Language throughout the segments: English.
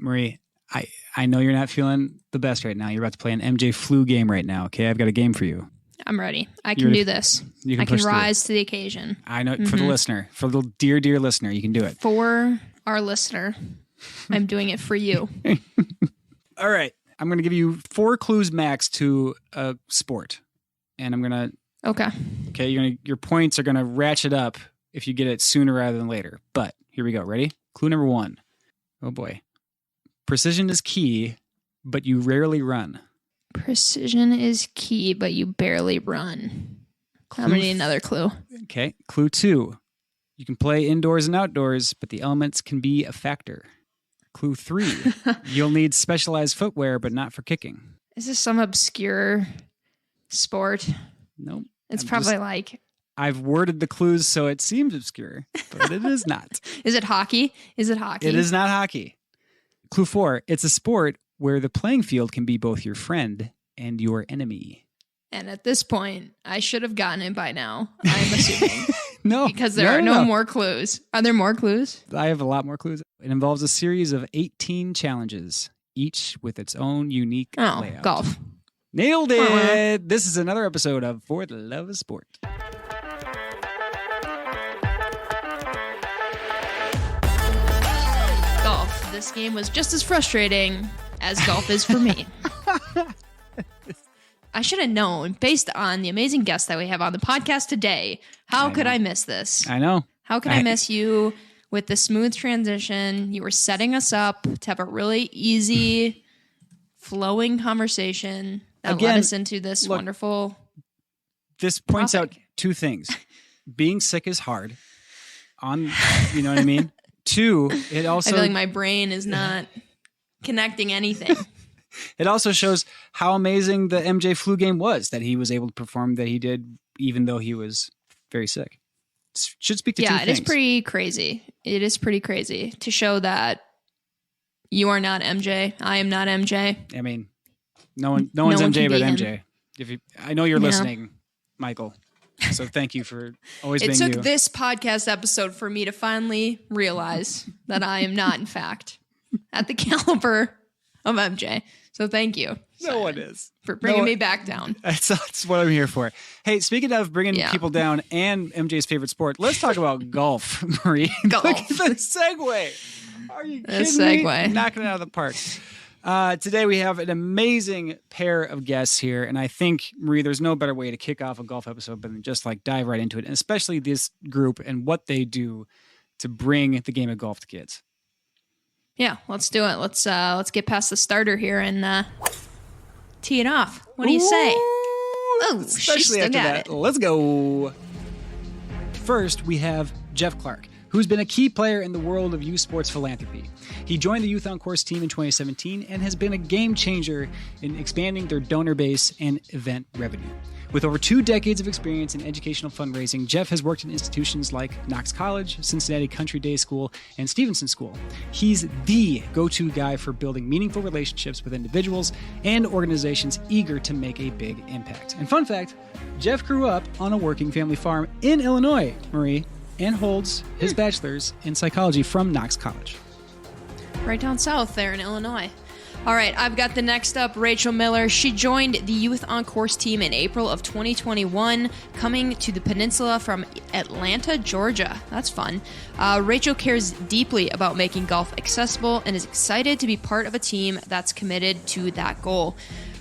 Marie, I know you're not feeling the best right now. You're about to play an MJ flu game right now. Okay, I've got a game for you. I'm ready. I can do this. I can rise to the occasion. I know for the listener, for the dear listener, you can do it. For our listener, I'm doing it for you. All right. I'm going to give you 4 clues max to a sport. And I'm going to... Okay, your points are going to ratchet up if you get it sooner rather than later. But here we go. Ready? Clue number 1. Oh boy. Precision is key, but you rarely run. Precision is key, but you barely run. I'm going to need another clue. Okay. Clue 2. You can play indoors and outdoors, but the elements can be a factor. Clue 3. You'll need specialized footwear, but not for kicking. Is this some obscure sport? Nope. It's probably like... I've worded the clues so it seems obscure, but it is not. Is it hockey? Is it hockey? It is not hockey. Clue 4. It's a sport where the playing field can be both your friend and your enemy. And at this point, I should have gotten it by now, I'm assuming. No. Because there are no more clues. Are there more clues? I have a lot more clues. It involves a series of 18 challenges, each with its own unique layout. Golf. Nailed it! This is another episode of For the Love of Sport. Golf. This game was just as frustrating as golf is for me. I should have known, based on the amazing guests that we have on the podcast today. How could I miss this? I know. How could I miss you with the smooth transition? You were setting us up to have a really easy, flowing conversation that led us into this wonderful This points topic. out 2 things. Being sick is hard. You know what I mean? 2, it also... I feel like my brain is not connecting anything. It also shows how amazing the MJ flu game was, that he was able to perform that he did, even though he was very sick. Should speak to 2 things. Yeah, it is pretty crazy. It is pretty crazy to show that you are not MJ. I am not MJ. I mean, no one's MJ but MJ. I know you're listening, Michael. So thank you for always being you. It took this podcast episode for me to finally realize that I am not, in fact, at the caliber of MJ. So thank you. No one is. For bringing me back down. That's what I'm here for. Hey, speaking of bringing people down and MJ's favorite sport, let's talk about golf, Marie. Golf. Look at the segue. Are you kidding me? Knocking it out of the park. Today we have an amazing pair of guests here, and I think, Marie, there's no better way to kick off a golf episode than just like dive right into it, and especially this group and what they do to bring the game of golf to kids. Yeah, let's do it. Let's get past the starter here and tee it off. What do you say? Oh, especially after that. Let's go. First, we have Jeff Clark, who's been a key player in the world of youth sports philanthropy. He joined the Youth on Course team in 2017 and has been a game changer in expanding their donor base and event revenue. With over 2 decades of experience in educational fundraising, Jeff has worked in institutions like Knox College, Cincinnati Country Day School, and Stevenson School. He's the go-to guy for building meaningful relationships with individuals and organizations eager to make a big impact. And fun fact, Jeff grew up on a working family farm in Illinois, Marie, and holds his bachelor's in psychology from Knox College. Right down south there in Illinois. All right, I've got the next up, Rachel Miller. She joined the Youth on Course team in April of 2021, coming to the peninsula from Atlanta, Georgia. That's fun. Rachel cares deeply about making golf accessible and is excited to be part of a team that's committed to that goal.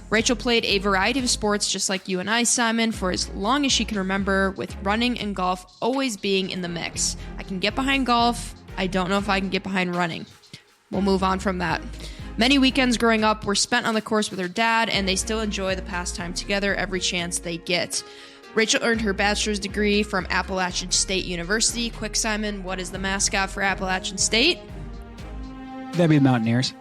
Rachel played a variety of sports just like you and I, Simon, for as long as she can remember, with running and golf always being in the mix. I can get behind golf. I don't know if I can get behind running. We'll move on from that. Many weekends growing up were spent on the course with her dad, and they still enjoy the pastime together every chance they get. Rachel earned her bachelor's degree from Appalachian State University. Quick, Simon, what is the mascot for Appalachian State? That'd be the Mountaineers.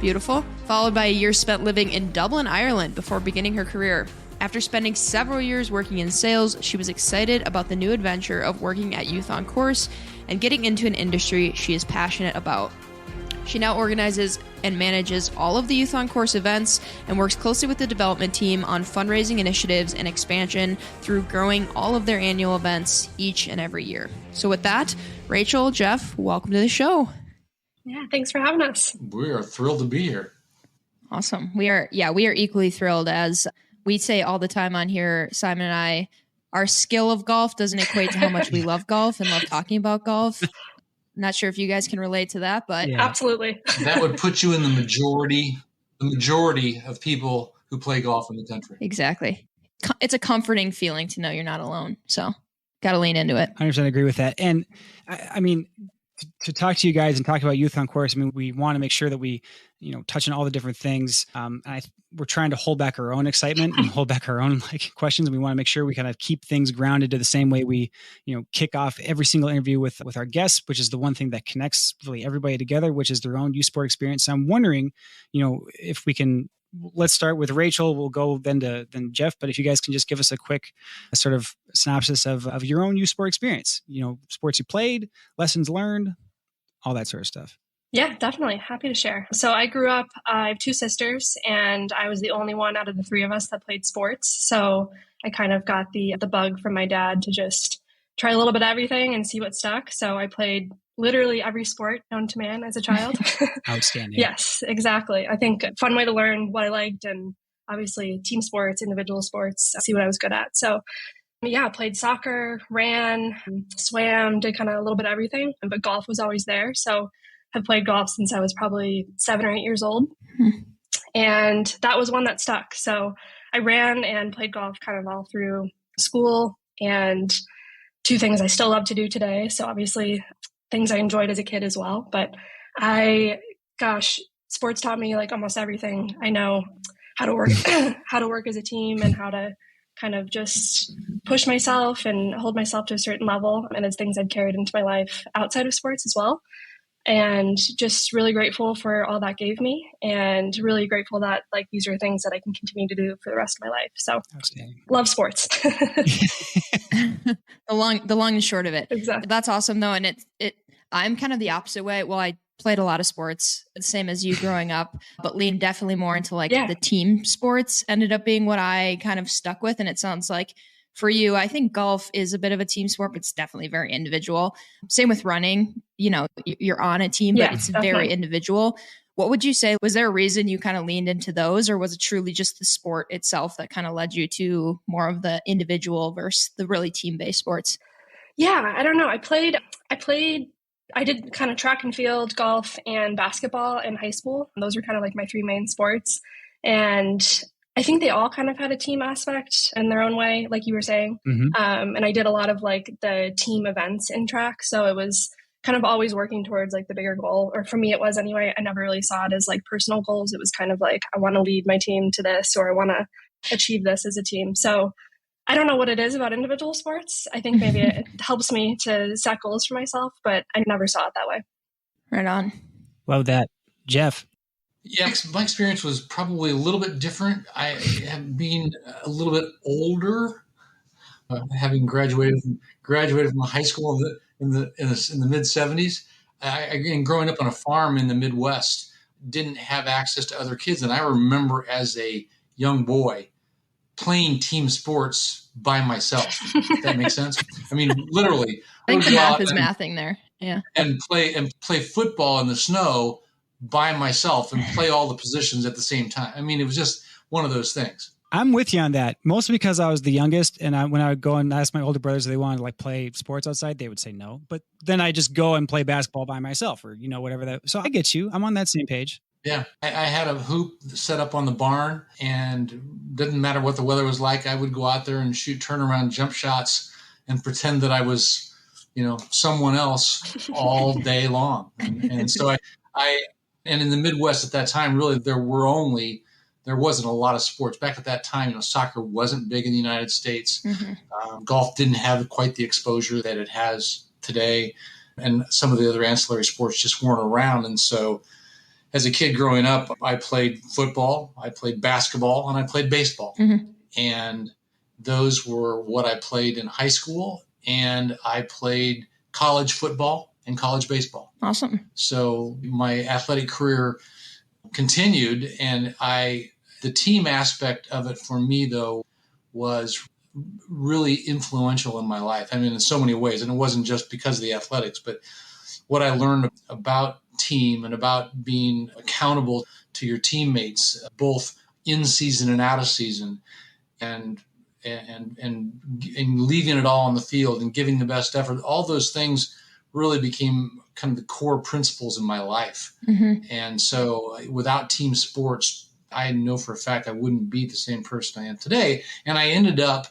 Beautiful. Followed by a year spent living in Dublin, Ireland, before beginning her career. After spending several years working in sales, she was excited about the new adventure of working at Youth on Course and getting into an industry she is passionate about. She now organizes and manages all of the Youth on Course events and works closely with the development team on fundraising initiatives and expansion through growing all of their annual events each and every year. So with that, Rachel, Jeff, welcome to the show. Yeah, thanks for having us. We are thrilled to be here. Awesome. We are equally thrilled. As we say all the time on here, Simon and I, our skill of golf doesn't equate to how much we love golf and love talking about golf. Not sure if you guys can relate to that, but Yeah. Absolutely. That would put you in the majority of people who play golf in the country. Exactly. It's a comforting feeling to know you're not alone. So got to lean into it. 100% agree with that. And I mean, to talk to you guys and talk about Youth on Course, I mean, we want to make sure that we, touch on all the different things. We're trying to hold back our own excitement and hold back our own questions. And we want to make sure we kind of keep things grounded to the same way we, kick off every single interview with our guests, which is the one thing that connects really everybody together, which is their own youth sport experience. So I'm wondering, if we can, let's start with Rachel. We'll go then Jeff. But if you guys can just give us a quick sort of synopsis of your own youth sport experience, sports you played, lessons learned, all that sort of stuff. Yeah, definitely. Happy to share. So I grew up, I have two sisters, and I was the only one out of the three of us that played sports. So I kind of got the bug from my dad to just try a little bit of everything and see what stuck. So I played literally every sport known to man as a child. Outstanding. Yes, exactly. I think a fun way to learn what I liked, and obviously team sports, individual sports, see what I was good at. So yeah, played soccer, ran, swam, did kind of a little bit of everything, but golf was always there. So I've played golf since I was probably 7 or 8 years old. And that was one that stuck. So I ran and played golf kind of all through school, and two things I still love to do today. So obviously things I enjoyed as a kid as well. But sports taught me like almost everything. I know how to work, how to work as a team, and how to kind of just push myself and hold myself to a certain level. And it's things I've carried into my life outside of sports as well. And just really grateful for all that gave me, and really grateful that like these are things that I can continue to do for the rest of my life. So love sports. the long and short of it. Exactly. That's awesome though. And I'm kind of the opposite way. Well, I played a lot of sports, the same as you growing up, but leaned definitely more into the team sports ended up being what I kind of stuck with. And it sounds like for you, I think golf is a bit of a team sport, but it's definitely very individual. Same with running, you're on a team, but it's definitely very individual. What would you say? Was there a reason you kind of leaned into those, or was it truly just the sport itself that kind of led you to more of the individual versus the really team-based sports? Yeah, I don't know. I did kind of track and field, golf, and basketball in high school. And those were kind of like my three main sports. And I think they all kind of had a team aspect in their own way, like you were saying. Mm-hmm. And I did a lot of like the team events in track. So it was kind of always working towards like the bigger goal, or for me it was anyway. I never really saw it as like personal goals. It was kind of like, I want to lead my team to this, or I want to achieve this as a team. So I don't know what it is about individual sports. I think maybe it helps me to set goals for myself, but I never saw it that way. Right on. Love that. Jeff? Yeah, my experience was probably a little bit different. I have been a little bit older, having graduated from high school in the mid '70s. And growing up on a farm in the Midwest, didn't have access to other kids, and I remember as a young boy playing team sports by myself. If that makes sense. I mean, literally. I think the math is mathing there. Yeah. And play football in the snow by myself and play all the positions at the same time. I mean, it was just one of those things. I'm with you on that, mostly because I was the youngest, and when I would go and ask my older brothers if they wanted to play sports outside, they would say no. But then I just go and play basketball by myself, or whatever that. So I get you. I'm on that same page. Yeah, I had a hoop set up on the barn, and didn't matter what the weather was like. I would go out there and shoot turnaround jump shots and pretend that I was, someone else all day long. And so and in the Midwest at that time, really, there wasn't a lot of sports. Back at that time, soccer wasn't big in the United States. Mm-hmm. Golf didn't have quite the exposure that it has today. And some of the other ancillary sports just weren't around. And so as a kid growing up, I played football, I played basketball, and I played baseball. Mm-hmm. And those were what I played in high school. And I played college football and college baseball. Awesome. So my athletic career continued, and the team aspect of it for me, though, was really influential in my life. I mean, in so many ways. And it wasn't just because of the athletics, but what I learned about team and about being accountable to your teammates, both in season and out of season, and leaving it all on the field and giving the best effort. All those things really became kind of the core principles in my life. Mm-hmm. And so without team sports, I know for a fact I wouldn't be the same person I am today. And I ended up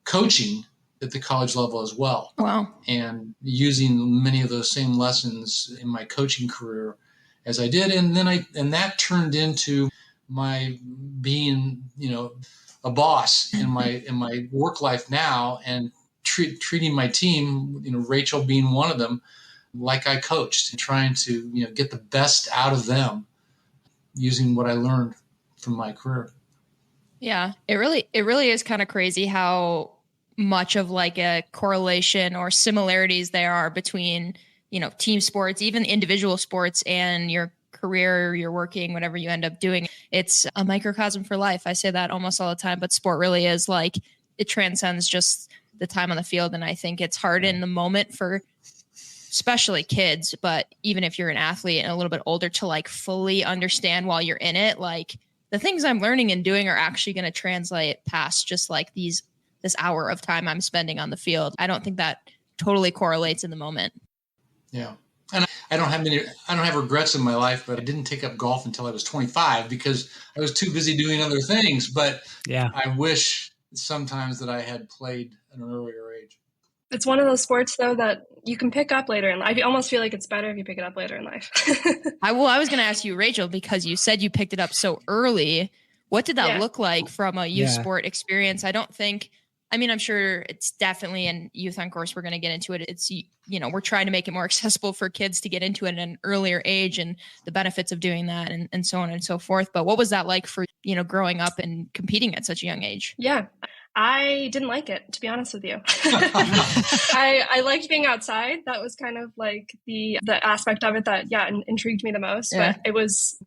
coaching at the college level as well. Wow. And using many of those same lessons in my coaching career as I did. And then that turned into my being, a boss in my work life now, and treating my team, Rachel being one of them, like I coached, and trying to, get the best out of them using what I learned from my career. Yeah, it really is kind of crazy how much of like a correlation or similarities there are between, team sports, even individual sports, and your career, you're working, whatever you end up doing. It's a microcosm for life. I say that almost all the time, but sport really is like, it transcends just the time on the field. And I think it's hard in the moment for especially kids, but even if you're an athlete and a little bit older, to like fully understand while you're in it, like the things I'm learning and doing are actually going to translate past just like this hour of time I'm spending on the field. I don't think that totally correlates in the moment. Yeah. And I don't have regrets in my life, but I didn't take up golf until I was 25 because I was too busy doing other things. But yeah, I wish sometimes that I had played at an earlier age. It's one of those sports, though, that you can pick up later in life. I almost feel like it's better if you pick it up later in life. I was going to ask you, Rachel, because you said you picked it up so early. What did that look like from a youth sport experience? I'm sure it's definitely in Youth on Course. We're going to get into it. It's, we're trying to make it more accessible for kids to get into it at an earlier age and the benefits of doing that and so on and so forth. But what was that like for, growing up and competing at such a young age? Yeah, I didn't like it, to be honest with you. I liked being outside. That was kind of like the aspect of it that, intrigued me the most. Yeah. But it was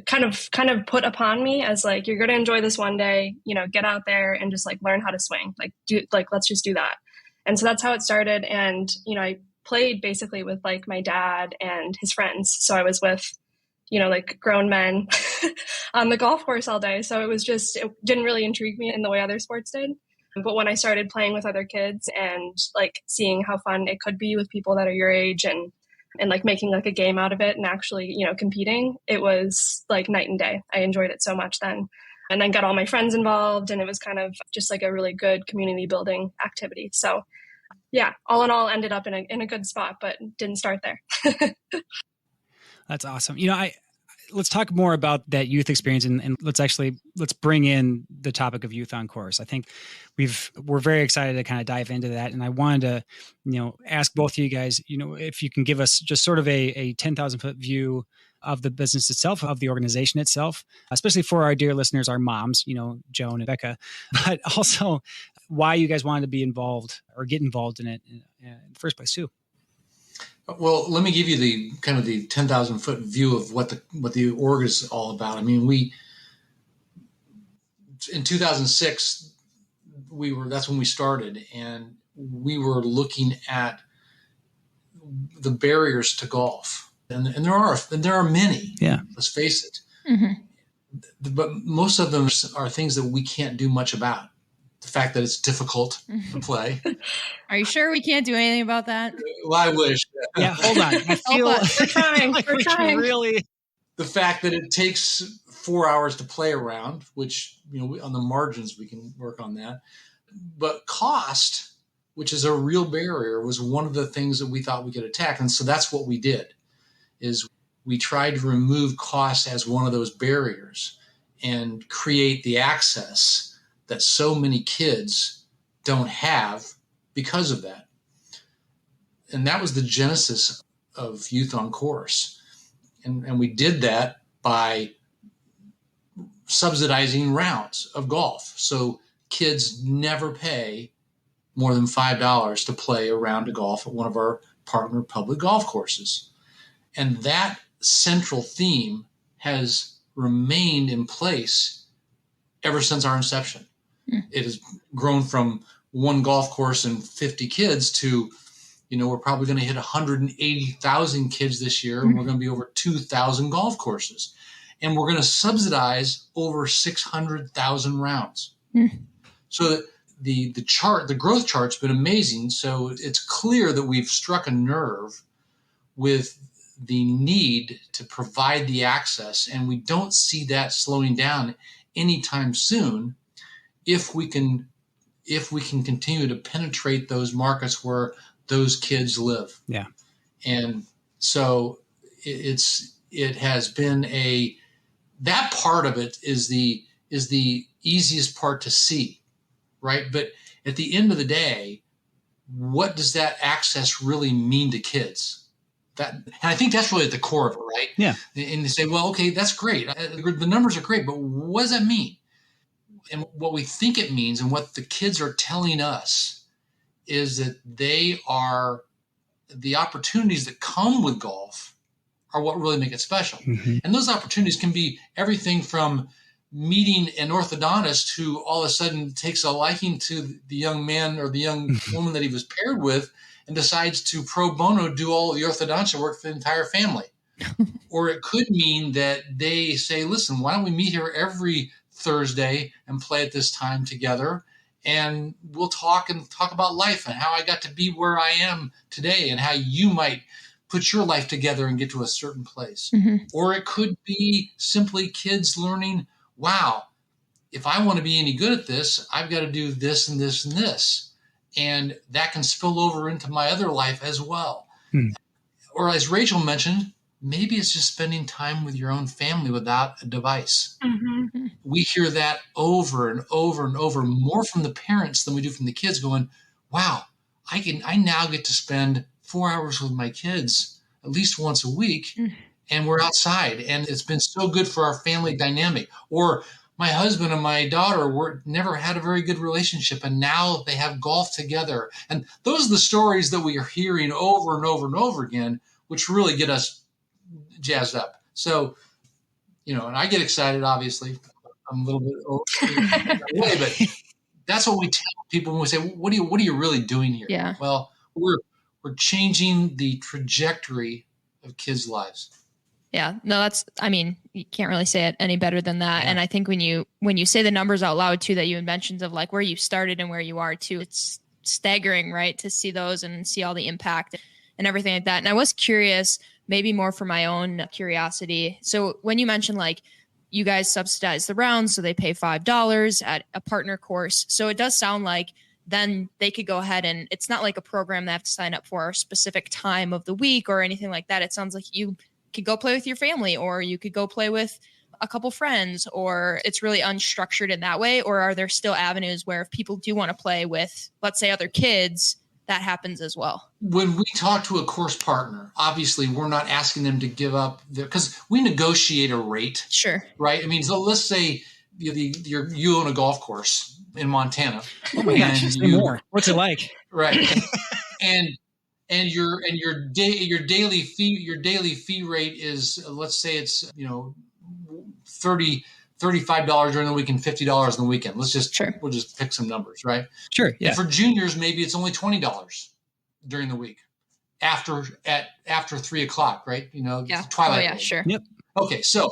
kind of put upon me as like, you're going to enjoy this one day, get out there and just like learn how to swing, let's just do that. And so that's how it started. And, I played basically with like my dad and his friends. So I was with, like grown men on the golf course all day. So it didn't really intrigue me in the way other sports did. But when I started playing with other kids and like seeing how fun it could be with people that are your age and like making like a game out of it and actually, competing, it was like night and day. I enjoyed it so much then. And then got all my friends involved, and it was kind of just like a really good community building activity. So yeah, all in all, ended up in a good spot, but didn't start there. That's awesome. Let's talk more about that youth experience and let's bring in the topic of Youth on Course. I think we're very excited to kind of dive into that. And I wanted to, ask both of you guys, if you can give us just sort of a 10,000 foot view of the business itself, of the organization itself, especially for our dear listeners, our moms, Joan and Becca, but also why you guys wanted to be involved or get involved in it in the first place too. Well, let me give you the 10,000 foot view of what the org is all about. I mean, in 2006, that's when we started, and we were looking at the barriers to golf, and there are many. Yeah, let's face it. Mm-hmm. But most of them are things that we can't do much about. The fact that it's difficult to play. Are you sure we can't do anything about that? Well, I wish. Yeah, hold on. I feel we're trying. Like we're trying. Really. The fact that it takes 4 hours to play around, which, on the margins, we can work on that. But cost, which is a real barrier, was one of the things that we thought we could attack. And so that's what we did, is we tried to remove cost as one of those barriers and create the access that so many kids don't have because of that. And that was the genesis of Youth on Course. And we did that by subsidizing rounds of golf. So kids never pay more than $5 to play a round of golf at one of our partner public golf courses. And that central theme has remained in place ever since our inception. It has grown from one golf course and 50 kids to, we're probably going to hit 180,000 kids this year, and we're going to be over 2,000 golf courses. And we're going to subsidize over 600,000 rounds. So that the growth chart's been amazing. So it's clear that we've struck a nerve with the need to provide the access, and we don't see that slowing down anytime soon if we can continue to penetrate those markets where those kids live. Yeah. And so it has been that part of it is the easiest part to see, right? But at the end of the day, what does that access really mean to kids? And I think that's really at the core of it, right? Yeah. And they say, well, okay, that's great. The numbers are great, but what does that mean? And what we think it means, and what the kids are telling us, is that the opportunities that come with golf are what really make it special. Mm-hmm. And those opportunities can be everything from meeting an orthodontist who all of a sudden takes a liking to the young man or the young woman that he was paired with and decides to pro bono do all the orthodontia work for the entire family. Or it could mean that they say, listen, why don't we meet here every Thursday and play at this time together, and we'll talk about life and how I got to be where I am today and how you might put your life together and get to a certain place. Mm-hmm. Or it could be simply kids learning, wow, if I want to be any good at this, I've got to do this and this and this. And that can spill over into my other life as well. Or as Rachel mentioned, maybe it's just spending time with your own family without a device. Mm-hmm. We hear that over and over and over, more from the parents than we do from the kids, going, wow, I now get to spend 4 hours with my kids at least once a week, and we're outside, and it's been so good for our family dynamic. Or my husband and my daughter never had a very good relationship, and now they have golf together. And those are the stories that we are hearing over and over and over again, which really get us jazzed up. So, and I get excited, obviously. I'm a little bit away, but that's what we tell people when we say, what are you really doing here? Yeah. Well, we're changing the trajectory of kids' lives. Yeah, no, you can't really say it any better than that. Yeah. And I think when you say the numbers out loud too, that you mentioned of like where you started and where you are too, it's staggering, right? To see those and see all the impact and everything like that. And I was curious, maybe more for my own curiosity. So when you mentioned like you guys subsidize the rounds, so they pay $5 at a partner course. So it does sound like then they could go ahead, and it's not like a program they have to sign up for a specific time of the week or anything like that. It sounds like you could go play with your family, or you could go play with a couple friends, or it's really unstructured in that way. Or are there still avenues where if people do want to play with, let's say, other kids, that happens as well? When we talk to a course partner, obviously we're not asking them to give up because we negotiate a rate. Sure. Right. I mean, so let's say you own a golf course in Montana. Oh my gosh, more. What's it like? Right. And your daily fee rate is, let's say it's $35 during the week and $50 on the weekend. We'll just pick some numbers, right? Sure. Yeah. And for juniors, maybe it's only $20 during the week after 3:00, right? Twilight. Oh yeah, sure. Yep. Okay, so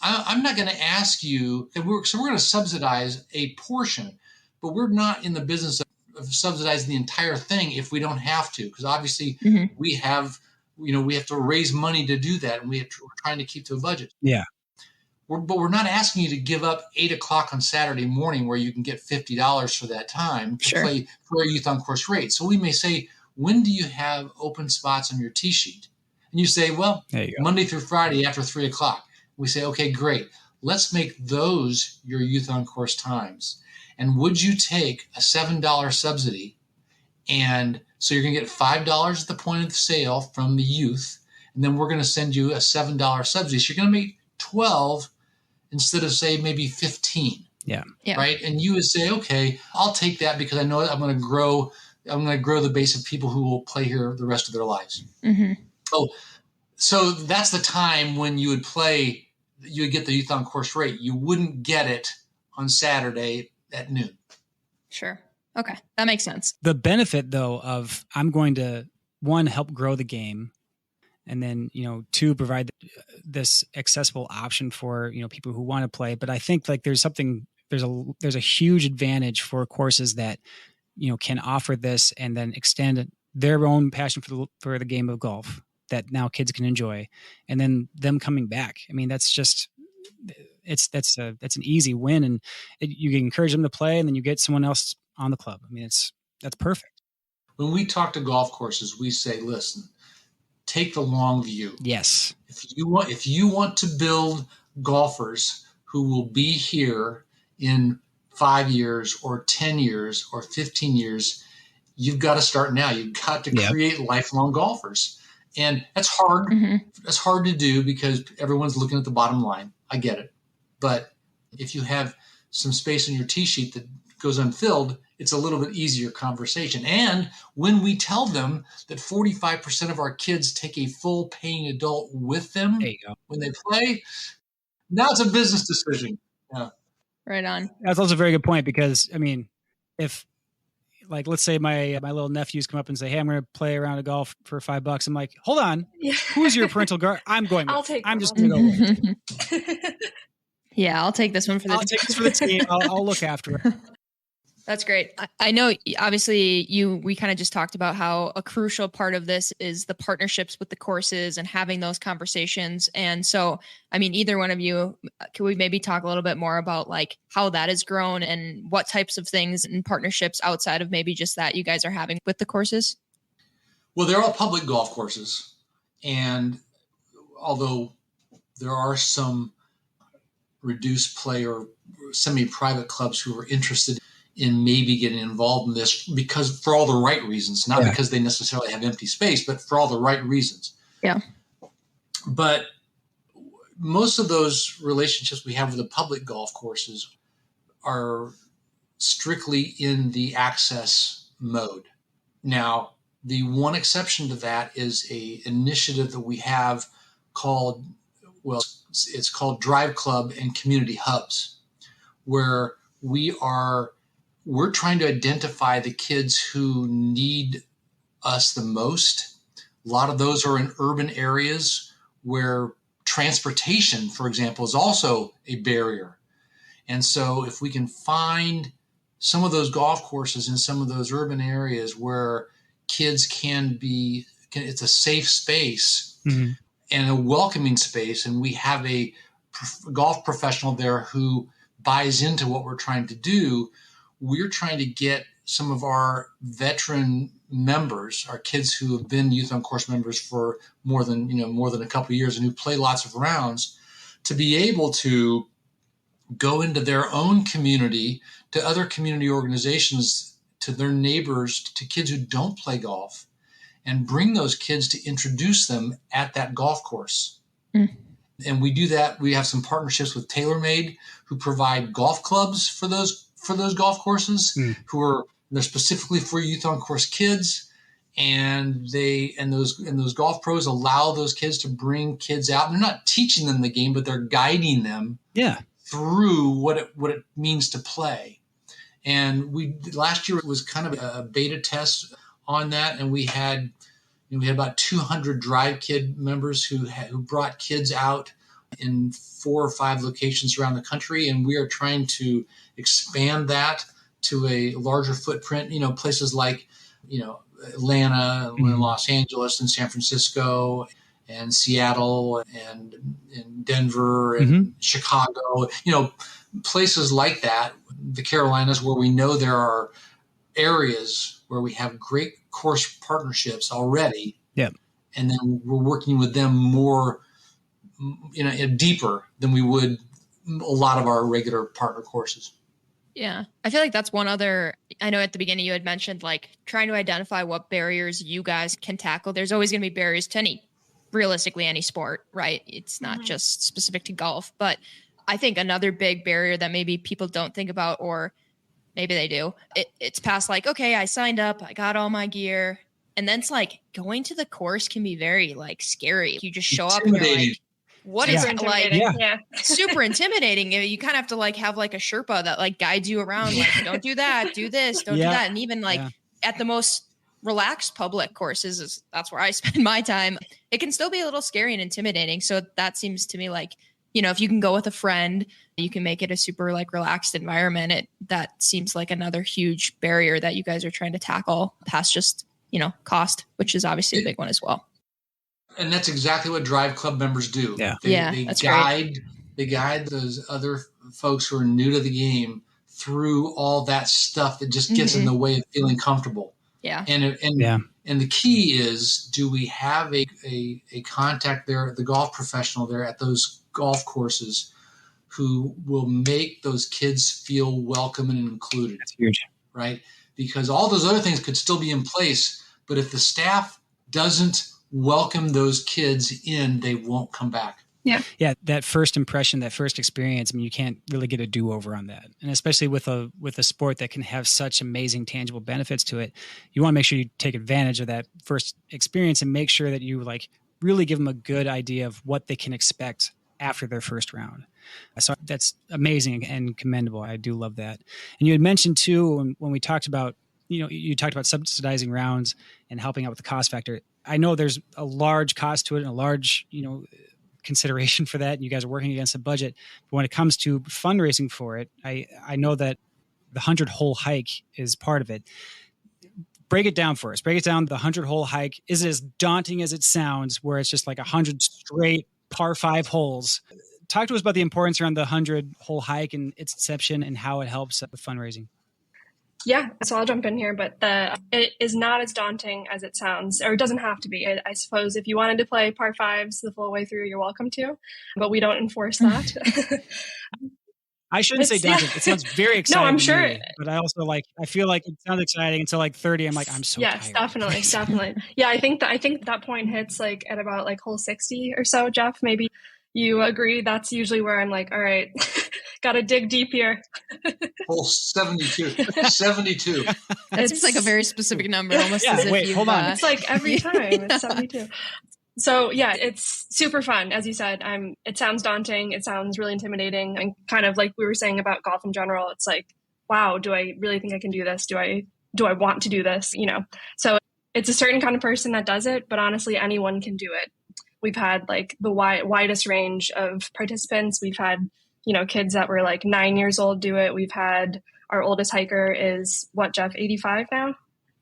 I'm not going to ask you. We're going to subsidize a portion, but we're not in the business of subsidizing the entire thing if we don't have to, because obviously we have to raise money to do that, and we're trying to keep to a budget. Yeah. But we're not asking you to give up 8:00 on Saturday morning where you can get $50 for that time to play for a youth on course rate. So we may say, when do you have open spots on your tee sheet? And you say, well, Monday through Friday after 3:00. We say, okay, great. Let's make those your youth on course times. And would you take a $7 subsidy? And so you're going to get $5 at the point of sale from the youth. And then we're going to send you a $7 subsidy. So you're going to make 12 instead of, say, maybe 15. Yeah. Right. And you would say, okay, I'll take that because I know I'm going to grow the base of people who will play here the rest of their lives. Mm-hmm. So that's the time when you would get the youth on course rate. You wouldn't get it on Saturday at noon. Sure. Okay. That makes sense. The benefit, though, of I'm going to one, help grow the game, and then, two, provide this accessible option for, people who want to play. But I think like there's a huge advantage for courses that, can offer this and then extend their own passion for the game of golf that now kids can enjoy, and then them coming back. I mean, that's an easy win, and you can encourage them to play, and then you get someone else on the club. I mean, that's perfect. When we talk to golf courses, we say, listen, take the long view. Yes. If you want to build golfers who will be here in 5 years or 10 years or 15 years, you've got to start now. You've got to create lifelong golfers. And that's hard. Mm-hmm. That's hard to do because everyone's looking at the bottom line. I get it. But if you have some space on your tee sheet that goes unfilled, it's a little bit easier conversation. And when we tell them that 45% of our kids take a full paying adult with them when they play, now it's a business decision. Yeah. Right on. That's also a very good point, because I mean, if like, let's say my little nephews come up and say, hey, I'm going to play a round of golf for $5. I'm like, hold on. Who's your parental guard? I'm going. I'm just going to go. Yeah, I'll take this one for the team. I'll take this for the team. I'll look after it. That's great. I know, obviously, we kind of just talked about how a crucial part of this is the partnerships with the courses and having those conversations. And so, I mean, either one of you, can we maybe talk a little bit more about like how that has grown and what types of things and partnerships outside of maybe just that you guys are having with the courses? Well, they're all public golf courses. And although there are some reduced play or semi-private clubs who are interested in maybe getting involved in this, because for all the right reasons, not because they necessarily have empty space, but for all the right reasons. Yeah. But most of those relationships we have with the public golf courses are strictly in the access mode. Now, the one exception to that is a initiative that we have called, it's called Drive Club and Community Hubs, where we're trying to identify the kids who need us the most. A lot of those are in urban areas where transportation, for example, is also a barrier. And so if we can find some of those golf courses in some of those urban areas where kids it's a safe space and a welcoming space, and we have a golf professional there who buys into what we're trying to do, we're trying to get some of our veteran members, our kids who have been Youth on Course members for more than a couple of years and who play lots of rounds, to be able to go into their own community, to other community organizations, to their neighbors, to kids who don't play golf, and bring those kids to introduce them at that golf course. And we do that. We have some partnerships with TaylorMade, who provide golf clubs for those golf courses, they're specifically for Youth on Course kids, and those golf pros allow those kids to bring kids out. They're not teaching them the game, but they're guiding them through what it means to play. And last year it was kind of a beta test on that, and we had about 200 Drive Kid members who brought kids out in 4 or 5 locations around the country, and we are trying to expand that to a larger footprint. Places like Atlanta, and Los Angeles, and San Francisco, and Seattle, and Denver, and Chicago. Places like that. The Carolinas, where we know there are areas where we have great course partnerships already. Yeah, and then we're working with them more, deeper than we would a lot of our regular partner courses. Yeah. I feel like that's one other, I know at the beginning you had mentioned like trying to identify what barriers you guys can tackle. There's always going to be barriers to realistically any sport, right? It's not just specific to golf, but I think another big barrier that maybe people don't think about, or maybe they do, it's past like, okay, I signed up, I got all my gear. And then it's like going to the course can be very like scary. You just show up and you're like, what is it like? Yeah. Super intimidating. You kind of have to like have like a Sherpa that like guides you around. Like, don't do that, do this, don't do that. And even like at the most relaxed public courses, that's where I spend my time. It can still be a little scary and intimidating. So that seems to me like, if you can go with a friend, you can make it a super like relaxed environment. That seems like another huge barrier that you guys are trying to tackle past just, cost, which is obviously a big one as well. And that's exactly what Drive Club members do. Yeah. They that's guide those other folks who are new to the game through all that stuff that just gets in the way of feeling comfortable. Yeah. And the key is, do we have a contact there, the golf professional there at those golf courses who will make those kids feel welcome and included? That's huge. Right? Because all those other things could still be in place, but if the staff doesn't welcome those kids in, they won't come back. Yeah, that first impression, that first experience, I mean, you can't really get a do-over on that. And especially with a sport that can have such amazing tangible benefits to it, you want to make sure you take advantage of that first experience and make sure that you like really give them a good idea of what they can expect after their first round. So that's amazing and commendable. I do love that. And you had mentioned too, when we talked about, you talked about subsidizing rounds and helping out with the cost factor. I know there's a large cost to it and a large, consideration for that. You guys are working against the budget. But when it comes to fundraising for it, I know that the 100-hole hike is part of it. Break it down for us. Break it down. The 100-hole hike, is it as daunting as it sounds, where it's just like 100 straight par 5 holes? Talk to us about the importance around the 100-hole hike and its inception and how it helps with fundraising. Yeah, so I'll jump in here, but it is not as daunting as it sounds, or it doesn't have to be. I suppose if you wanted to play par 5s the full way through, you're welcome to, but we don't enforce that. I shouldn't say daunting. Yeah. It sounds very exciting. No, I'm sure. Me, but I also I feel like it sounds exciting until like 30. I'm like, I'm so tired. Yes, definitely. Yeah, I think that point hits like at about like hole 60 or so, Jeff. Maybe you agree. That's usually where I'm like, all right, got to dig deep here. Hole 72. 72. That seems like a very specific number. Almost as if hold on. It's like every time it's 72. So yeah, it's super fun. As you said, it sounds daunting. It sounds really intimidating. And kind of like we were saying about golf in general, it's like, wow, do I really think I can do this? Do I want to do this? So it's a certain kind of person that does it, but honestly, anyone can do it. We've had like the widest range of participants. We've had, kids that were like 9 years old do it. We've had our oldest hiker is Jeff, 85 now?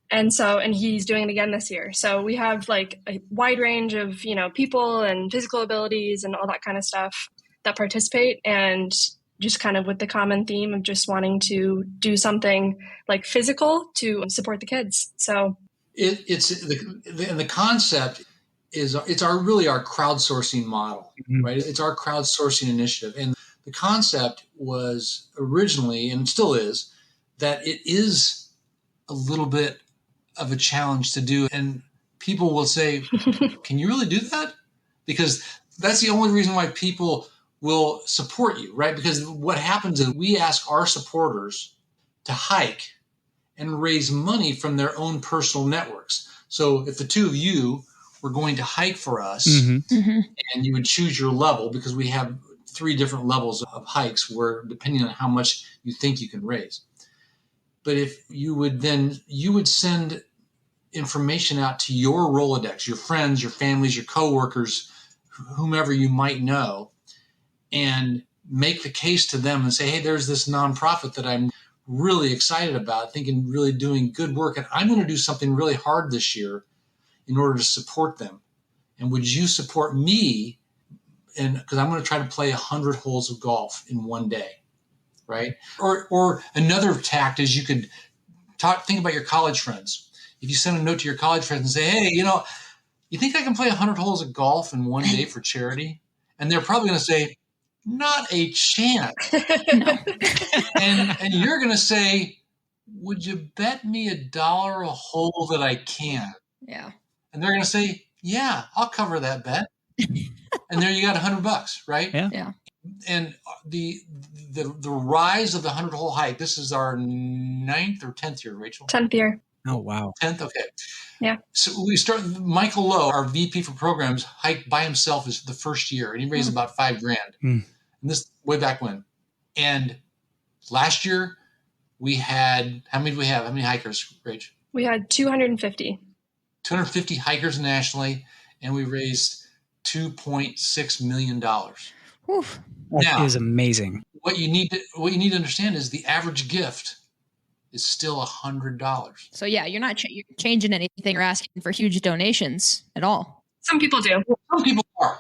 And he's doing it again this year. So we have like a wide range of, people and physical abilities and all that kind of stuff that participate, and just kind of with the common theme of just wanting to do something like physical to support the kids. So the concept is it's our crowdsourcing model, right? It's our crowdsourcing initiative. And the concept was originally, and still is, that it is a little bit of a challenge to do. And people will say, can you really do that? Because that's the only reason why people will support you, right? Because what happens is we ask our supporters to hike and raise money from their own personal networks. So if the two of you were going to hike for us, and you would choose your level, because we have 3 different levels of hikes where depending on how much you think you can raise. But if you would send information out to your Rolodex, your friends, your families, your coworkers, whomever you might know, and make the case to them and say, hey, there's this nonprofit that I'm really excited about, thinking really doing good work, and I'm going to do something really hard this year in order to support them. And would you support me? And because I'm going to try to play 100 holes of golf in one day, right? Or another tact is you could think about your college friends. If you send a note to your college friends and say, hey, you think I can play 100 holes of golf in one day for charity? And they're probably going to say, not a chance. and you're going to say, would you bet me $1 a hole that I can? Yeah. And they're going to say, yeah, I'll cover that bet. And there you got $100, right? Yeah. And the rise of the 100-hole hike, this is our 9th or 10th year, Rachel? 10th year. Oh, wow. 10th, okay. Yeah. So we start, Michael Lowe, our VP for programs, hiked by himself is the first year, and he raised about $5,000. And this way back when. And last year we had, how many did we have? How many hikers, Rach? We had 250. 250 hikers nationally, and we raised $2.6 million. That is amazing. What you need to understand is the average gift is still $100. So yeah, you're not you're changing anything or asking for huge donations at all. Some people do.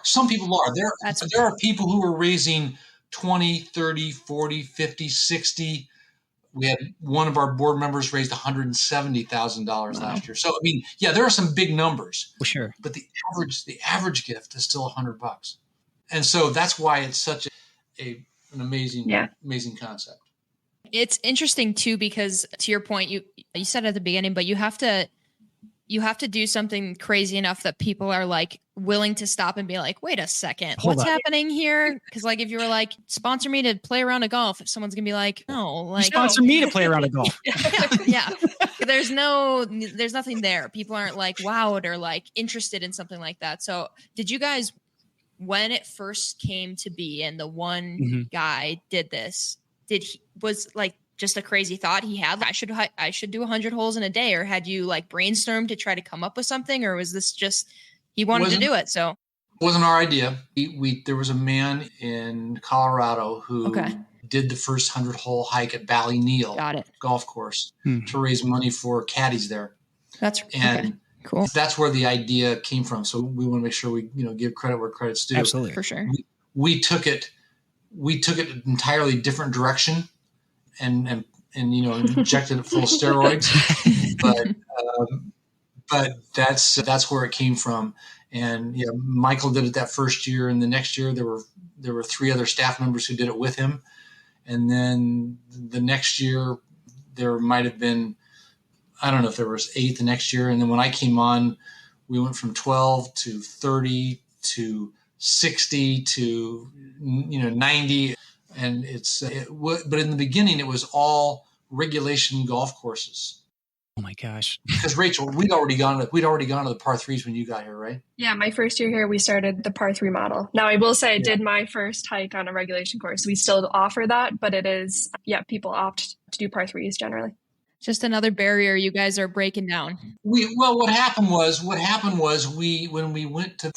Some people are. There are people who are raising 20, 30, 40, 50, 60. We had one of our board members raised $170,000 last year. So, I mean, yeah, there are some big numbers. Well, sure. But the average gift is still $100. And so that's why it's such an amazing concept. It's interesting too, because to your point, you said at the beginning, but you have to do something crazy enough that people are like willing to stop and be like, wait a second, what's happening here? Because like if you were like, sponsor me to play around a golf, someone's gonna be like, no, like sponsor me to play around a golf. yeah. There's nothing there. People aren't like wowed or like interested in something like that. So did you guys, when it first came to be and the one guy did this, was like just a crazy thought he had, I should do 100 holes in a day, or had you like brainstormed to try to come up with something, or was this just he wanted to do it? So it wasn't our idea. There was a man in Colorado who did the first 100-hole hike at Ballyneal golf course to raise money for caddies there. Cool. That's where the idea came from. So we want to make sure we give credit where credit's due. Absolutely, for sure. We took it an entirely different direction, and injected it full of steroids. But that's where it came from. And Michael did it that first year, and the next year there were 3 other staff members who did it with him. And then the next year there might have been, I don't know if there was 8 the next year. And then when I came on, we went from 12 to 30 to 60 to 90. And but in the beginning it was all regulation golf courses. Oh my gosh. Because Rachel, we'd already gone to the par 3s when you got here, right? Yeah, my first year here, we started the par 3 model. Now, I will say I did my first hike on a regulation course. We still offer that, but it is, people opt to do par 3s generally. Just another barrier you guys are breaking down. What happened was when we went to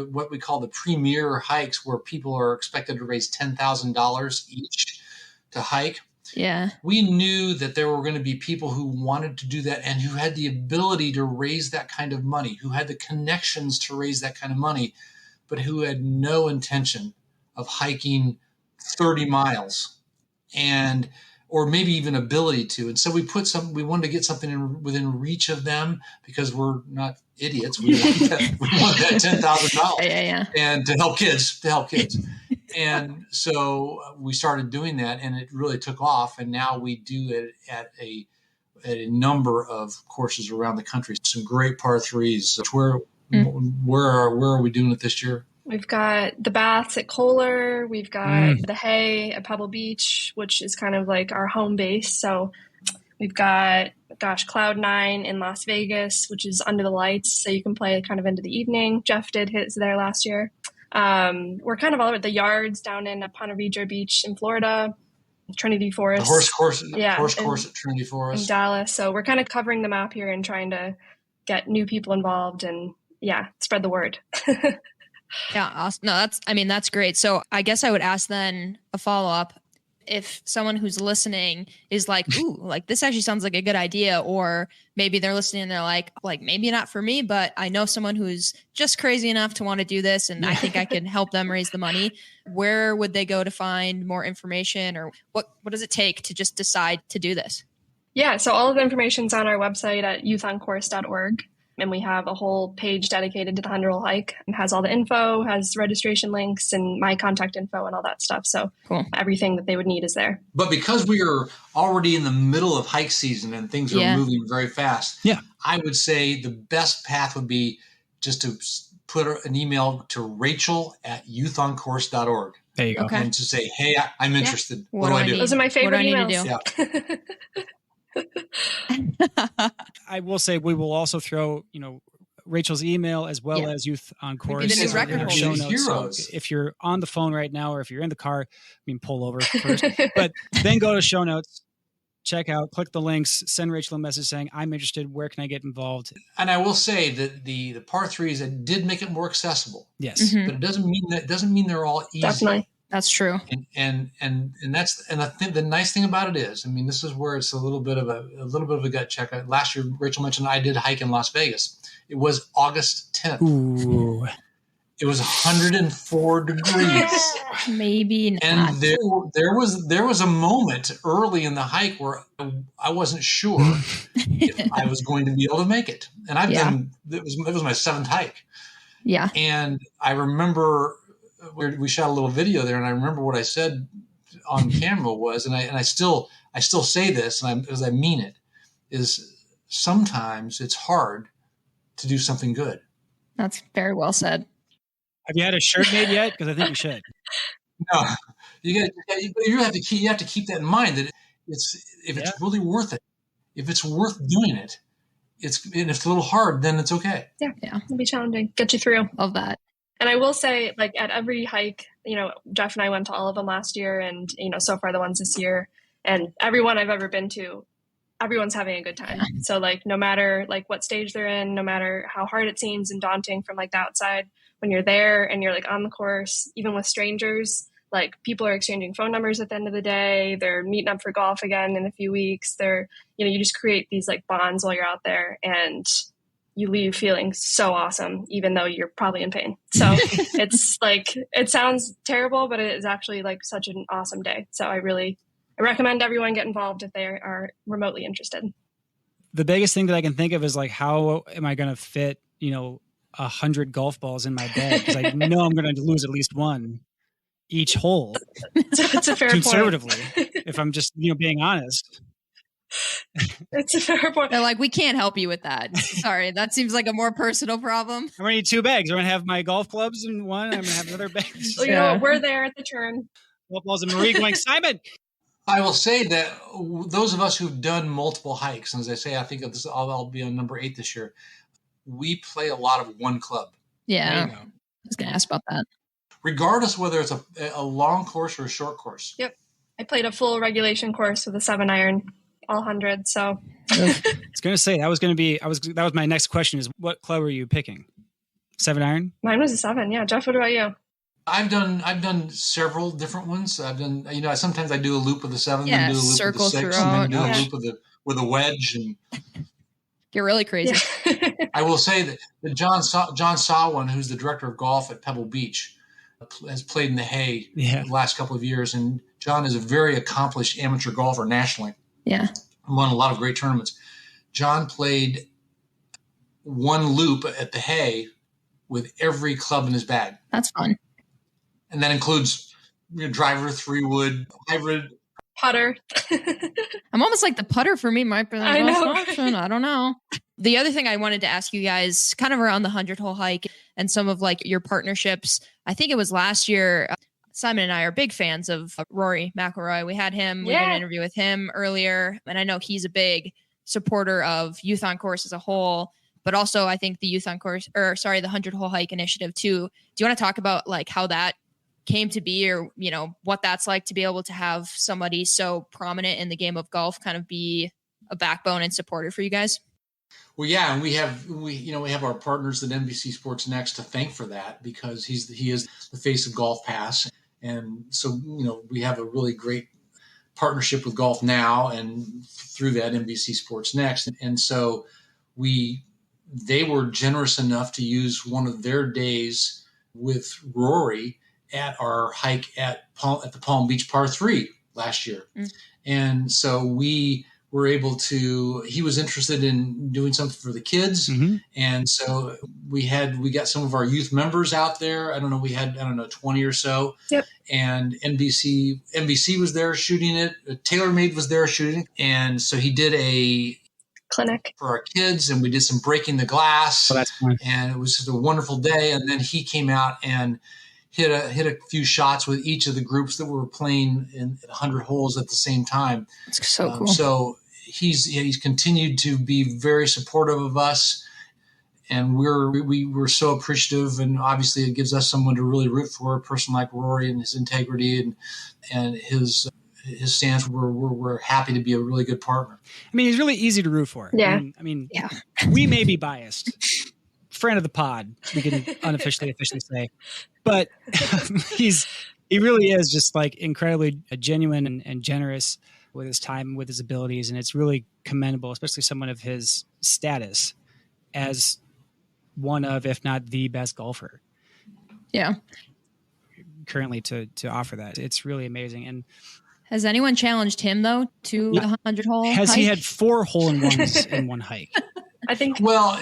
what we call the premier hikes, where people are expected to raise $10,000 each to hike. Yeah. We knew that there were going to be people who wanted to do that and who had the ability to raise that kind of money, who had the connections to raise that kind of money, but who had no intention of hiking 30 miles or maybe even ability to. And so we wanted to get something within reach of them, because we're not idiots. We want that $10,000 yeah. And to help kids. And so we started doing that, and it really took off. And now we do it at a number of courses around the country. Some great par 3s. Where are we doing it this year? We've got the Baths at Kohler. We've got the Hay at Pebble Beach, which is kind of like our home base. So we've got, Cloud 9 in Las Vegas, which is under the lights. So you can play kind of into the evening. Jeff did his there last year. We're kind of all over the yards down in Ponte Vedra Beach in Florida, Trinity Forest. The horse course at Trinity Forest. In Dallas. So we're kind of covering the map here and trying to get new people involved and spread the word. Yeah, awesome. No, that's great. So I guess I would ask then a follow-up. If someone who's listening is like, ooh, like this actually sounds like a good idea, or maybe they're listening and they're like maybe not for me, but I know someone who's just crazy enough to want to do this, and I think I can help them raise the money. Where would they go to find more information, or what does it take to just decide to do this? Yeah, so all of the information's on our website at youthoncourse.org. And we have a whole page dedicated to the 100-hole hike. It has all the info, has registration links and my contact info and all that stuff. So Everything that they would need is there. But because we are already in the middle of hike season and things are moving very fast, I would say the best path would be just to put an email to rachel@youthoncourse.org. There you go. And to say, hey, I'm interested. What do I do? Those are my favorite emails. Yeah. I will say we will also throw, Rachel's email as well as Youth on Course. The new record show notes. Heroes. So if you're on the phone right now, or if you're in the car, pull over first, but then go to show notes. check out, click the links, send Rachel a message saying, I'm interested. Where can I get involved? And I will say that the par threes, it did make it more accessible. Yes. But it doesn't mean they're all easy. Definitely. That's true. And I think the nice thing about it is, I mean, this is where it's a little bit of a gut check. Last year, Rachel mentioned I did a hike in Las Vegas. It was August 10th. Ooh. It was 104 degrees. Maybe not. And there was a moment early in the hike where I wasn't sure if I was going to be able to make it. And it was my 7th hike. Yeah. And I remember we shot a little video there, and I remember what I said on camera was, and I still say this, and because I mean it, is sometimes it's hard to do something good. That's very well said. Have you had a shirt made yet? Because I think you should. No, you have to keep that in mind, that it's really worth it. If it's worth doing it, and if it's a little hard, then it's okay. Yeah. It'll be challenging. Get you through. Love that. And I will say, like, at every hike, Jeff and I went to all of them last year, and, so far the ones this year, and everyone I've ever been to, everyone's having a good time. Yeah. So, like, no matter, like, what stage they're in, no matter how hard it seems and daunting from, like, the outside, when you're there and you're, like, on the course, even with strangers, like, people are exchanging phone numbers at the end of the day. They're meeting up for golf again in a few weeks. They're, you just create these, like, bonds while you're out there, and you leave feeling so awesome, even though you're probably in pain. So it's like, it sounds terrible, but it is actually like such an awesome day. So I recommend everyone get involved if they are remotely interested. The biggest thing that I can think of is, like, how am I going to fit, 100 golf balls in my bag? Because I know I'm going to lose at least one each hole. It's a fair conservatively, point. if I'm just, being honest. It's a fair point. They're like, we can't help you with that. Sorry, that seems like a more personal problem. I'm going to need 2 bags. I'm going to have my golf clubs in one. I'm going to have another bag. Well, we're there at the turn. Golf balls and Marie going, Simon. I will say that those of us who've done multiple hikes, and as I say, I think I'll be on number 8 this year. We play a lot of one club. Yeah, I was going to ask about that. Regardless whether it's a long course or a short course. Yep, I played a full regulation course with a 7-iron. All 100. So I was going to say that was my next question, is what club are you picking? 7-iron? Mine was a 7. Yeah. Jeff, what about you? I've done several different ones. I've done, sometimes I do a loop with the 7, yeah, then do a loop with the 6, and then do a loop with a wedge. And you're really crazy. Yeah. I will say that John Sawin, who's the director of golf at Pebble Beach, has played in the Hay the last couple of years. And John is a very accomplished amateur golfer nationally. Yeah. Won a lot of great tournaments. John played one loop at the Hay with every club in his bag. That's fun. And that includes driver, 3-wood, hybrid. Putter. I'm almost like the putter for me might be the best know. option. I don't know. The other thing I wanted to ask you guys, kind of around the 100-hole hike and some of, like, your partnerships. I think it was last year, Simon and I are big fans of Rory McIlroy. We had him, we did an interview with him earlier, and I know he's a big supporter of Youth on Course as a whole, but also I think the the 100-hole hike initiative too. Do you want to talk about, like, how that came to be, or, what that's like to be able to have somebody so prominent in the game of golf kind of be a backbone and supporter for you guys? Well, yeah, and we have our partners at NBC Sports Next to thank for that, because he is the face of Golf Pass. And so, we have a really great partnership with Golf Now, and through that, NBC Sports Next. And so they were generous enough to use one of their days with Rory at our hike at the Palm Beach Par 3 last year. Mm. And so we were able to, he was interested in doing something for the kids. Mm-hmm. And so we got some of our youth members out there. We had 20 or so. Yep. And NBC was there shooting it. TaylorMade was there shooting it. And so he did a clinic for our kids, and we did some breaking the glass. Oh, that's fun. And it was just a wonderful day. And then he came out and hit a few shots with each of the groups that were playing in 100 holes at the same time. That's so cool. So he's continued to be very supportive of us, and we're so appreciative. And obviously, it gives us someone to really root for, a person like Rory and his integrity and his his stance, we're happy to be a really good partner. I mean, he's really easy to root for. Yeah. I mean, we may be biased. Friend of the pod, we can officially say, but he really is just like incredibly genuine and generous with his time, with his abilities, and it's really commendable, especially someone of his status as one of, if not the best golfer. Yeah. Currently to offer that. It's really amazing. And has anyone challenged him though to the 100-hole has hike? he had 4 hole-in-ones in one hike? I think. Well,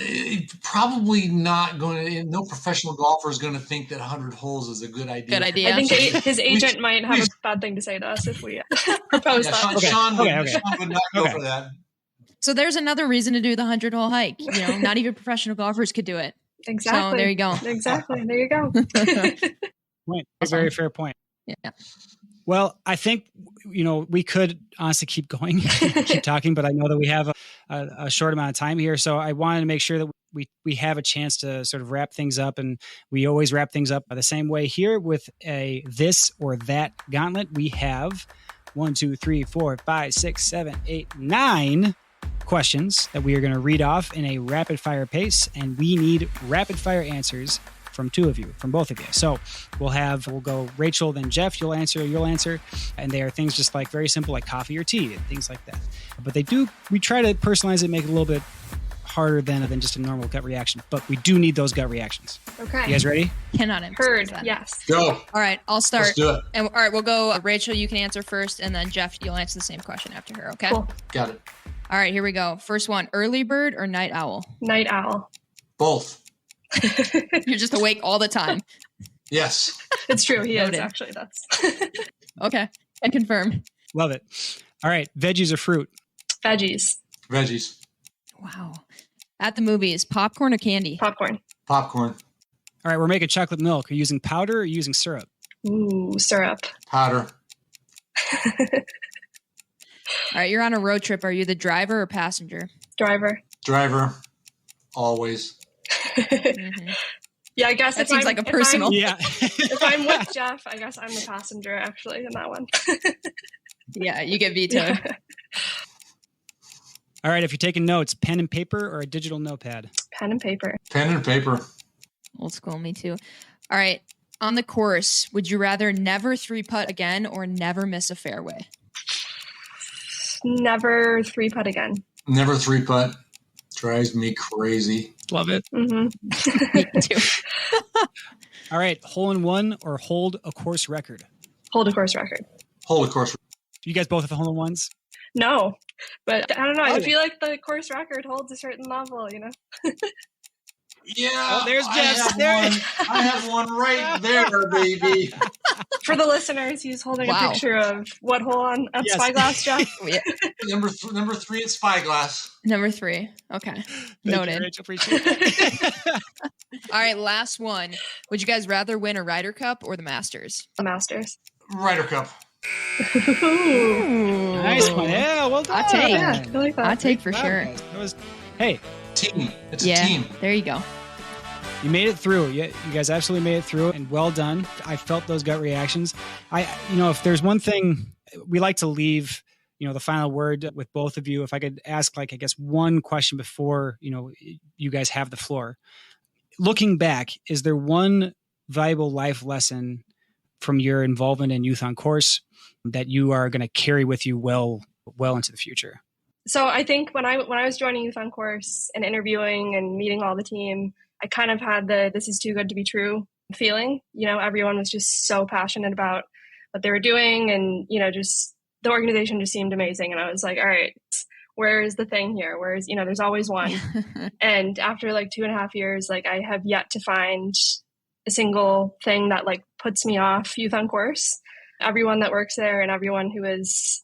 probably not going to. No professional golfer is going to think that 100 holes is a good idea. Good idea. I think his agent might have a bad thing to say to us if we propose that. Sean would not go for that. So there's another reason to do the 100-hole hike. Not even professional golfers could do it. Exactly. So there you go. Exactly. There you go. Point. A very fair point. Yeah. Well, I think, we could honestly keep going, keep talking, but I know that we have a short amount of time here. So I wanted to make sure that we have a chance to sort of wrap things up. And we always wrap things up the same way here with a this or that gauntlet. We have 1, 2, 3, 4, 5, 6, 7, 8, 9 questions that we are going to read off in a rapid fire pace. And we need rapid fire answers from both of you. So we'll go Rachel, then Jeff, you'll answer. And they are things just like very simple, like coffee or tea and things like that. But we try to personalize it, make it a little bit harder than just a normal gut reaction. But we do need those gut reactions. Okay. You guys ready? Cannot Heard. that. Yes. Go. All right. I'll start. Let's do it. And all right, we'll go. Rachel, you can answer first. And then Jeff, you'll answer the same question after her. Okay. Cool. Got it. All right, here we go. First one, early bird or night owl? Night owl. Both. You're just awake all the time. Yes. It's true. He Noted. is actually. That's Okay. I confirm. Love it. All right. Veggies or fruit? veggies. Veggies. Wow. At the movies, popcorn or candy? Popcorn. Popcorn. All right. We're making chocolate milk. Are you using powder or using syrup? Ooh, syrup. Powder. All right, you're on a road trip. Are you the driver or passenger? Driver. Driver. Always. Mm-hmm. Yeah, I guess That seems like a personal. Yeah. If I'm with Jeff, I guess I'm the passenger actually in that one. Yeah, you get vetoed. All right. If you're taking notes, pen and paper or a digital notepad? Pen and paper. Pen and paper. Old school, me too. All right, on the course, would you rather never 3-putt again or never miss a fairway? Never 3-putt again. Never 3-putt. Drives me crazy. Love it. Mm-hmm. Me too. All right. Hole-in-one or hold a course record? Hold a course record. Hold a course. You guys both have hole-in-ones? No, but I don't know. Oh, I yeah. feel like the course record holds a certain level, Yeah. Oh, there's I Jeff. have There- one. I have one right there, baby. For the listeners, he's holding Wow. a picture of what hole on Yes. Spyglass, Jeff? Yeah. Number 3 at Spyglass. Number 3. Okay. Thank Noted. you, Rachel. Appreciate it. All right, last one. Would you guys rather win a Ryder Cup or the Masters? The Masters. Ryder Cup. Ooh. Nice one. Yeah, well done. I'll take it. Yeah, I like that. I take for Wow, sure. guys. Hey, Team. It's a Yeah, team. there you go. you made it through. You guys absolutely made it through, and well done. I felt those gut reactions. If there's one thing we like to leave, the final word with both of you. If I could ask, one question before, you guys have the floor. Looking back, is there one valuable life lesson from your involvement in Youth on Course that you are going to carry with you well into the future? So I think when I was joining Youth on Course and interviewing and meeting all the team, I kind of had this is too good to be true feeling. Everyone was just so passionate about what they were doing, and just the organization just seemed amazing. And I was like, all right, where is the thing here? There's always one. And after 2.5 years, I have yet to find a single thing that puts me off Youth on Course. Everyone that works there and everyone who is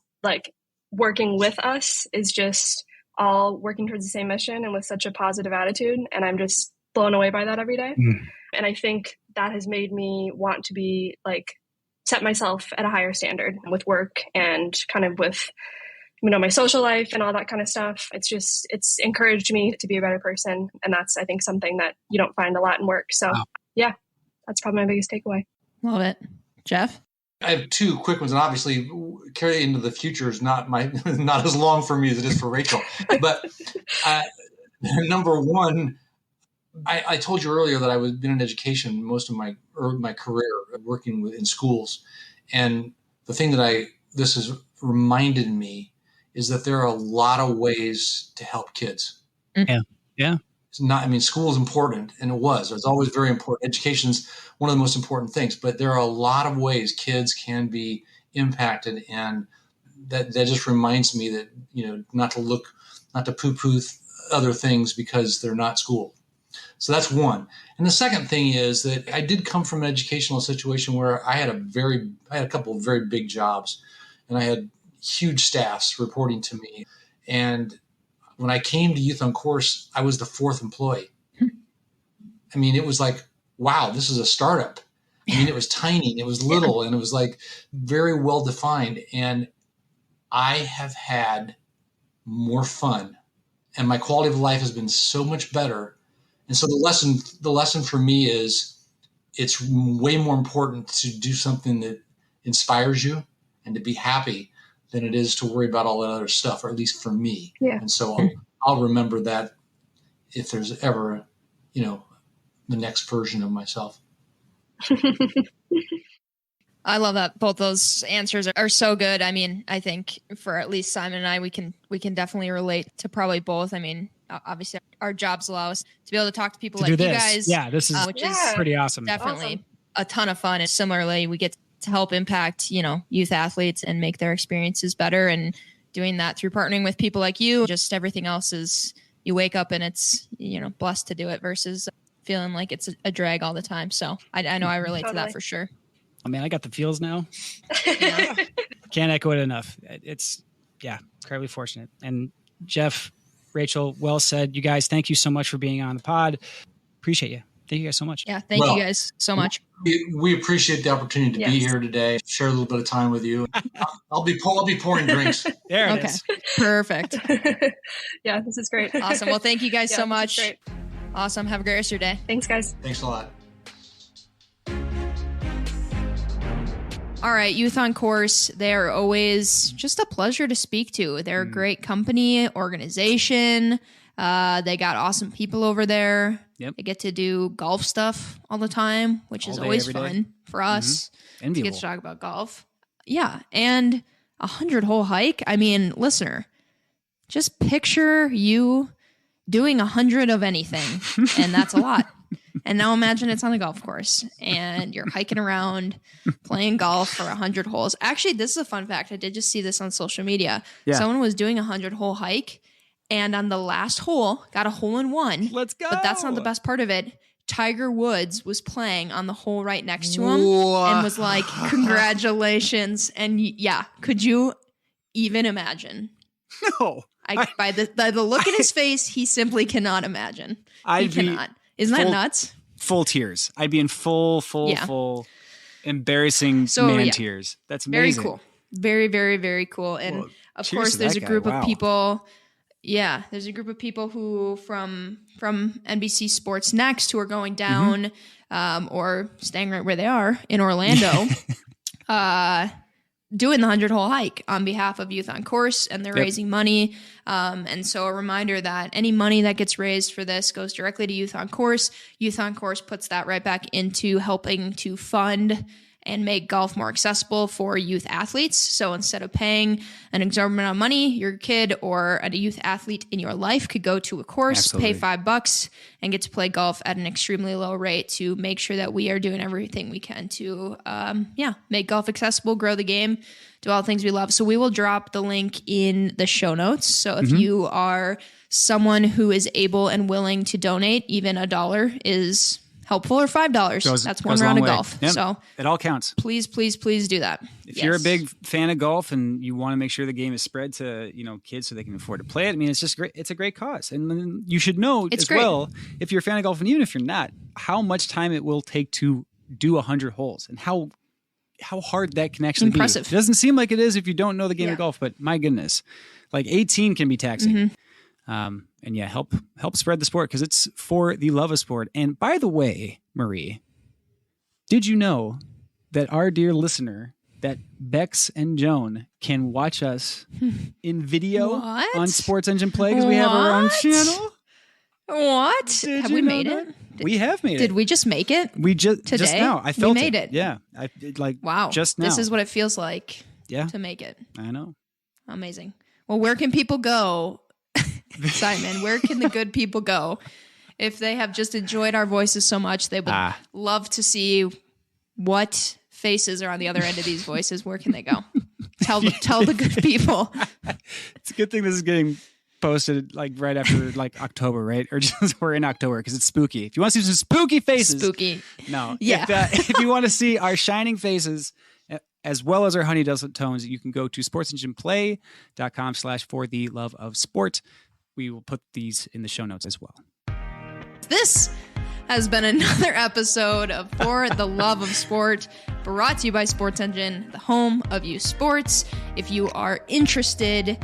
working with us is just all working towards the same mission and with such a positive attitude. And I'm just blown away by that every day. And I think that has made me want to be set myself at a higher standard with work and kind of with, my social life and all that kind of stuff. It's encouraged me to be a better person. And that's, I think, something that you don't find a lot in work. So yeah, that's probably my biggest takeaway. Love it. Jeff? I have 2 quick ones, and obviously, carry into the future is not not as long for me as it is for Rachel. But number one, I told you earlier that I was been in education most of my career, working in schools, and the thing that this has reminded me is that there are a lot of ways to help kids. Yeah, yeah. It's not. I mean, school is important, and it's always very important. Education's one of the most important things, but there are a lot of ways kids can be impacted, and that just reminds me that not to poo-poo other things because they're not school. So that's one. And the second thing is that I did come from an educational situation where I had a couple of very big jobs, and I had huge staffs reporting to me. And when I came to Youth on Course, I was the fourth employee. I mean, it was like, wow, this is a startup. I mean, it was tiny, it was little, and it was like very well defined. And I have had more fun, and my quality of life has been so much better. And so the lesson for me is it's way more important to do something that inspires you and to be happy than it is to worry about all that other stuff, or at least for me. Yeah. And so I'll remember that if there's ever, the next version of myself. I love that. Both those answers are so good. I mean, I think for at least Simon and I, we can definitely relate to probably both. I mean, obviously our jobs allow us to be able to talk to people like you guys. Yeah, this is which is pretty awesome. Definitely a ton of fun. And similarly, we get to help impact, youth athletes and make their experiences better. And doing that through partnering with people like you, just everything else is you wake up and it's, blessed to do it versus feeling like it's a drag all the time. So I know I relate to that for sure. I mean, I got the feels now. Can't echo it enough. It's incredibly fortunate. And Jeff, Rachel, well said. You guys, thank you so much for being on the pod. Appreciate you. Thank you guys so much. Yeah, thank you guys so much. We appreciate the opportunity to be here today, share a little bit of time with you. I'll be pouring drinks. There it is. Perfect. Yeah, this is great. Awesome. Well, thank you guys so much. Awesome. Have a great rest of your day. Thanks, guys. Thanks a lot. All right, Youth on Course, they're always just a pleasure to speak to. They're a great company, organization. They got awesome people over there. Yep. They get to do golf stuff all the time, which is always fun for us to get to talk about golf. Yeah, and 100-hole hike. I mean, listener, just picture you doing 100 of anything, and that's a lot. And now imagine it's on a golf course and you're hiking around playing golf for 100 holes. Actually, this is a fun fact. I did just see this on social media. Yeah. Someone was doing a 100-hole hike and on the last hole got a hole in one. Let's go. But that's not the best part of it. Tiger Woods was playing on the hole right next to him and was like, congratulations. And could you even imagine? No. By the look in his face, he simply cannot imagine. He cannot. Isn't that nuts? Full tears. I'd be in full embarrassing tears. That's amazing. Very cool. Very, very, very cool. And of course, there's a group of people. Yeah, there's a group of people who from NBC Sports Next who are going down or staying right where they are in Orlando, doing the 100-hole hike on behalf of Youth on Course, and they're raising money. And so a reminder that any money that gets raised for this goes directly to Youth on Course. Youth on Course puts that right back into helping to fund and make golf more accessible for youth athletes. So instead of paying an exorbitant amount of money, your kid or a youth athlete in your life could go to a course, pay $5 and get to play golf at an extremely low rate to make sure that we are doing everything we can to, make golf accessible, grow the game, do all the things we love. So we will drop the link in the show notes. So if you are someone who is able and willing to donate, even $1 is helpful, or $5. That's one round of golf. Yep. So it all counts. Please, please, please do that. If you're a big fan of golf and you want to make sure the game is spread to, kids so they can afford to play it, I mean, it's just great. It's a great cause. And you should know well, if you're a fan of golf, and even if you're not, how much time it will take to do 100 holes and how hard that can actually be. It doesn't seem like it is if you don't know the game of golf, but my goodness, like 18 can be taxing. And help spread the sport because it's for the love of sport. And by the way, Marie, did you know that our dear listener that Bex and Joan can watch us in video on Sports Engine Play because we have our own channel. What? Have we made it? We have made it. Did we just make it? We just today? Just now. I felt we made it. Yeah. Wow. Just now. This is what it feels like. Yeah. To make it. I know. Amazing. Well, where can people go, Simon? Where can the good people go if they have just enjoyed our voices so much? They would love to see what faces are on the other end of these voices. Where can they go? Tell the good people. It's a good thing this is getting posted like right after like October, right? Or just we're in October because it's spooky. If you want to see some spooky faces, no, yeah. If you want to see our shining faces as well as our honey dulcet tones, you can go to sportsengineplay.com/for the love of sport. We will put these in the show notes as well. This has been another episode of For the Love of Sport, brought to you by Sports Engine, the home of youth sports. If you are interested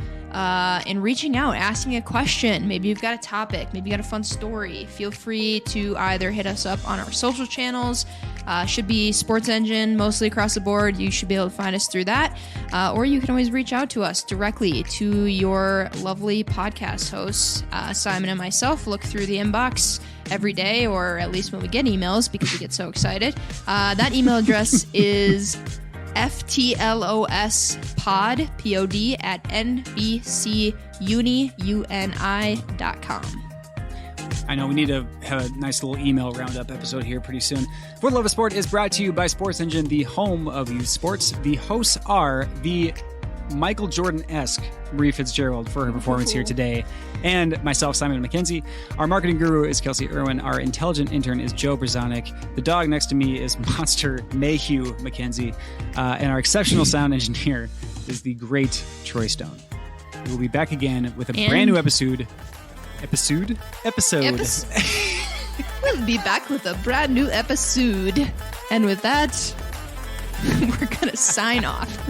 in reaching out, asking a question, maybe you've got a topic, maybe you got a fun story, feel free to either hit us up on our social channels. Should be Sports Engine mostly across the board. You should be able to find us through that. Or you can always reach out to us directly to your lovely podcast hosts. Simon and myself look through the inbox every day, or at least when we get emails because we get so excited. That email address is FTLOSpod, P-O-D, at NBCUni.com. I know we need to have a nice little email roundup episode here pretty soon. For the Love of Sport is brought to you by Sports Engine, the home of youth sports. The hosts are the Michael Jordan-esque Marie Fitzgerald for her performance here today, and myself, Simon McKenzie. Our marketing guru is Kelsey Irwin. Our intelligent intern is Joe Brzonik. The dog next to me is Monster Mayhew McKenzie. And our exceptional sound engineer is the great Troy Stone. We will be back again with a brand new episode. We'll be back with a brand new episode. And with that, we're going to sign off.